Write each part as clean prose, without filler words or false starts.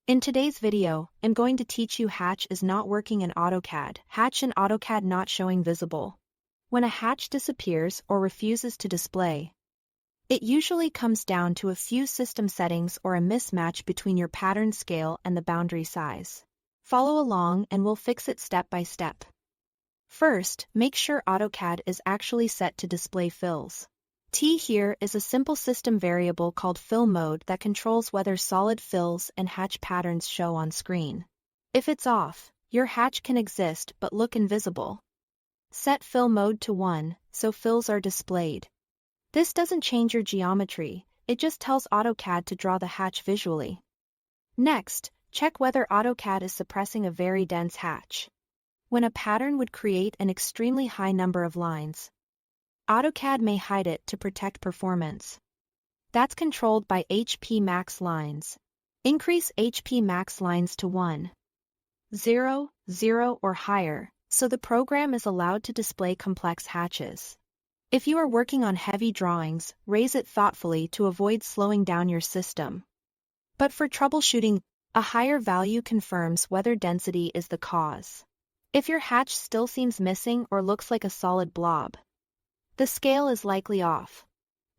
In today's video, I'm going to teach you Hatch is not working in AutoCAD. Hatch in AutoCAD not showing visible. When a hatch disappears or refuses to display, it usually comes down to a few system settings or a mismatch between your pattern scale and the boundary size. Follow along and we'll fix it step by step. First, make sure AutoCAD is actually set to display fills. T here is a simple system variable called fill mode that controls whether solid fills and hatch patterns show on screen. If it's off, your hatch can exist but look invisible. Set fill mode to 1, so fills are displayed. This doesn't change your geometry, it just tells AutoCAD to draw the hatch visually. Next, check whether AutoCAD is suppressing a very dense hatch. When a pattern would create an extremely high number of lines, AutoCAD may hide it to protect performance. That's controlled by HP max lines. Increase HP max lines to 1, 0, 0 or higher, so the program is allowed to display complex hatches. If you are working on heavy drawings, raise it thoughtfully to avoid slowing down your system. But for troubleshooting, a higher value confirms whether density is the cause. If your hatch still seems missing or looks like a solid blob, the scale is likely off.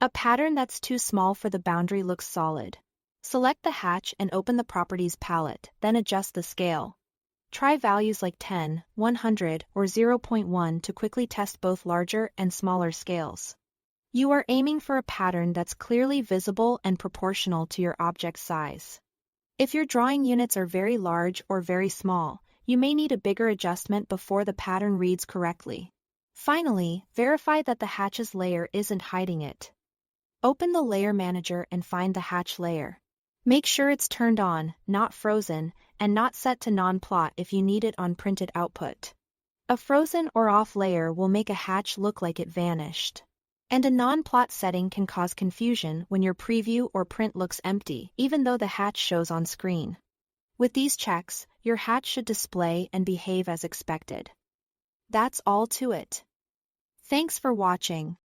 A pattern that's too small for the boundary looks solid. Select the hatch and open the Properties palette, then adjust the scale. Try values like 10, 100, or 0.1 to quickly test both larger and smaller scales. You are aiming for a pattern that's clearly visible and proportional to your object size. If your drawing units are very large or very small, you may need a bigger adjustment before the pattern reads correctly. Finally, verify that the hatches layer isn't hiding it. Open the Layer Manager and find the hatch layer. Make sure it's turned on, not frozen, and not set to non-plot if you need it on printed output. A frozen or off layer will make a hatch look like it vanished. And a non-plot setting can cause confusion when your preview or print looks empty, even though the hatch shows on screen. With these checks, your hatch should display and behave as expected. That's all to it. Thanks for watching.